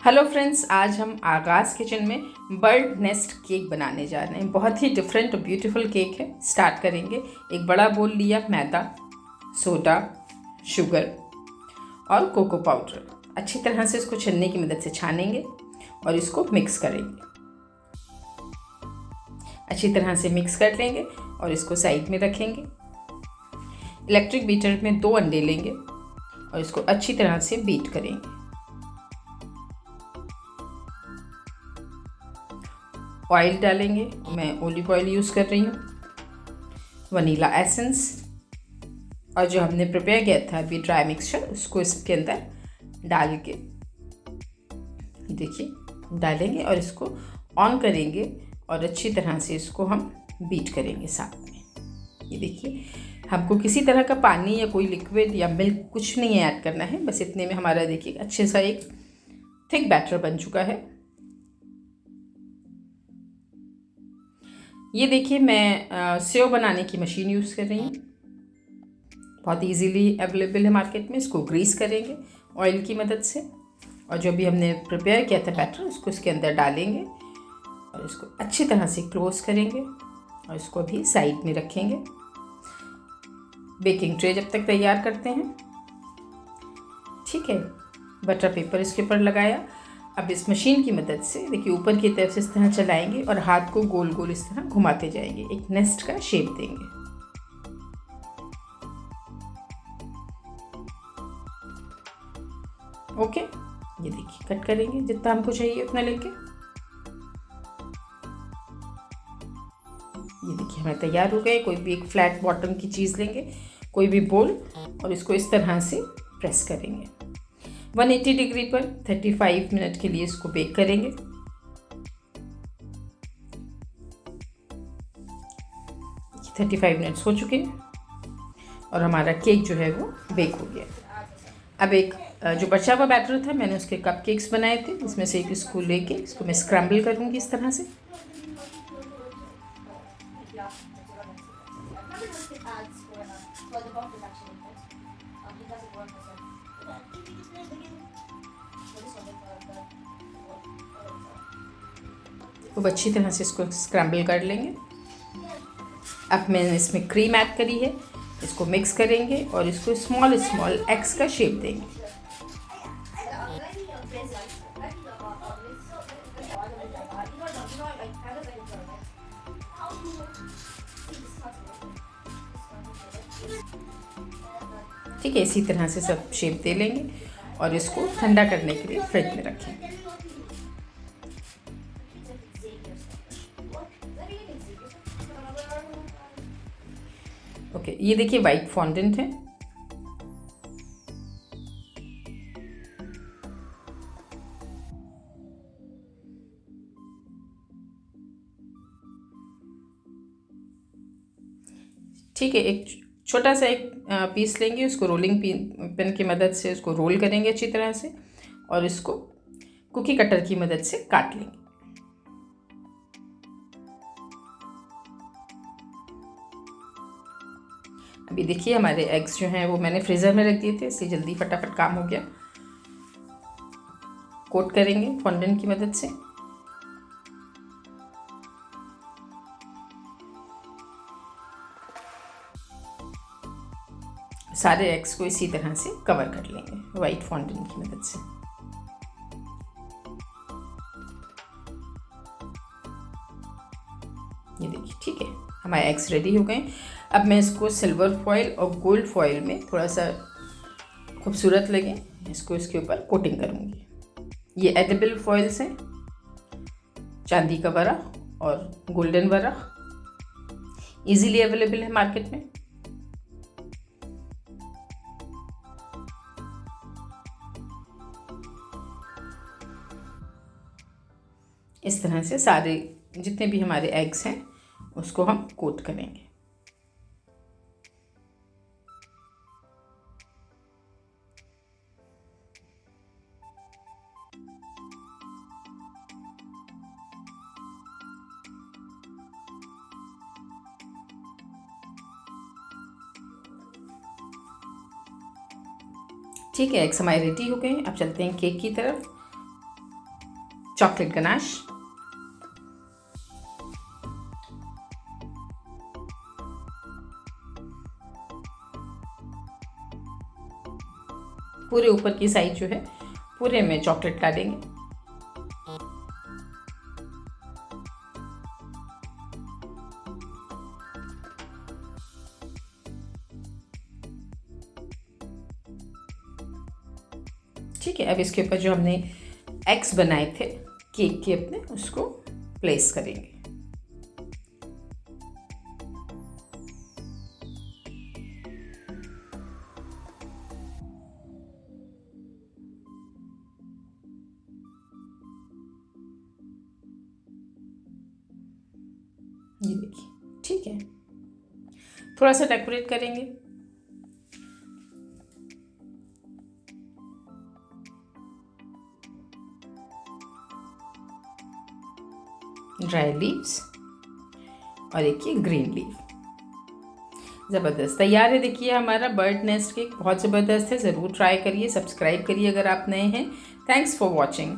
Hello friends, आज हम आगाज़ किचन में बर्ड नेस्ट केक बनाने जा रहे हैं। बहुत ही डिफरेंट और ब्यूटीफुल केक है। स्टार्ट करेंगे। एक बड़ा बोल लिया मैदा, सोडा, शुगर और कोको पाउडर। अच्छी तरह से इसको छन्नी की मदद से छानेंगे और इसको मिक्स करेंगे। अच्छी तरह से मिक्स कर लेंगे और इसको साइड में रखेंगे। इलेक्ट्रिक बीटर में 2 अंडे लेंगे और इसको अच्छी तरह से बीट करेंगे। ऑयल डालेंगे। मैं ओलिव ऑयल यूज़ कर रही हूँ। वनीला एसेंस और जो हमने प्रिपेयर किया था अभी ड्राई मिक्सचर, उसको इसके अंदर डाल के देखिए डालेंगे और इसको ऑन करेंगे और अच्छी तरह से इसको हम बीट करेंगे साथ में। ये देखिए, हमको किसी तरह का पानी या कोई लिक्विड या मिल्क कुछ नहीं ऐड करना है। बस इतने में हमारा देखिए अच्छे सा एक थिक बैटर बन चुका है। ये देखिए, मैं सेव बनाने की मशीन यूज़ कर रही हूँ। बहुत इजीली अवेलेबल है मार्केट में। इसको ग्रीस करेंगे ऑयल की मदद से और जो भी हमने प्रिपेयर किया था बैटर, उसको इसके अंदर डालेंगे और इसको अच्छी तरह से क्लोज करेंगे और इसको भी साइड में रखेंगे। बेकिंग ट्रे जब तक तैयार करते हैं। ठीक है, बटर पेपर इसके ऊपर लगाया। अब इस मशीन की मदद से देखिए ऊपर की तरफ से इस तरह चलाएंगे और हाथ को गोल गोल इस तरह घुमाते जाएंगे। एक नेस्ट का शेप देंगे। ओके, ये देखिए कट करेंगे जितना हमको चाहिए उतना लेके। ये देखिए हमें तैयार हो गए। कोई भी एक फ्लैट बॉटम की चीज़ लेंगे, कोई भी बोल, और इसको इस तरह से प्रेस करेंगे। 180 डिग्री पर 35 मिनट के लिए इसको बेक करेंगे। ये 35 मिनट्स हो चुके हैं और हमारा केक जो है वो बेक हो गया। अब एक जो बचा हुआ बैटर था, मैंने उसके कप केक्स बनाए थे। इसमें से एक इसको लेके इसको मैं स्क्रैम्बल करूँगी इस तरह से। खूब अच्छी तरह से इसको स्क्रैम्बल कर लेंगे। अब मैंने इसमें क्रीम ऐड करी है। इसको मिक्स करेंगे और इसको स्मॉल स्मॉल एग्स का शेप देंगे। ठीक है, इसी तरह से सब शेप दे लेंगे और इसको ठंडा करने के लिए फ्रिज में रखेंगे। ओके, ये देखिए वाइट फॉन्डेंट है। ठीक है, एक छोटा सा एक पीस लेंगे, उसको रोलिंग पिन की मदद से उसको रोल करेंगे अच्छी तरह से और इसको कुकी कटर की मदद से काट लेंगे। अभी देखिए हमारे एग्स जो हैं वो मैंने फ्रीज़र में रख दिए थे, इसलिए जल्दी फटाफट काम हो गया। कोट करेंगे फॉन्डेंट की मदद से। सारे एग्स को इसी तरह से कवर कर लेंगे वाइट फॉन्डेंट की मदद से। ये देखिए, ठीक है, हमारे एग्स रेडी हो गए। अब मैं इसको सिल्वर फॉइल और गोल्ड फॉइल में थोड़ा सा खूबसूरत लगे इसको इसके ऊपर कोटिंग करूँगी। ये एडिबल फॉइल्स हैं, चांदी का वर्क और गोल्डन वर्क, इजीली अवेलेबल है मार्केट में। इस तरह से सारे जितने भी हमारे एग्स हैं उसको हम कोट करेंगे। ठीक है, एग्स हमारे रेडी हो गए हैं। अब चलते हैं केक की तरफ। चॉकलेट गनाश, पूरे ऊपर की साइड जो है पूरे में चॉकलेट डालेंगे। ठीक है, अब इसके ऊपर जो हमने एग्स बनाए थे केक के अपने, उसको प्लेस करेंगे। ये देखिए, ठीक है, थोड़ा सा डेकोरेट करेंगे। ड्राई लीव्स और एक ये ग्रीन लीफ। ज़बरदस्त तैयार है। देखिए हमारा बर्ड नेस्ट केक बहुत ज़बरदस्त है, ज़रूर ट्राई करिए, सब्सक्राइब करिए अगर आप नए हैं। Thanks for watching.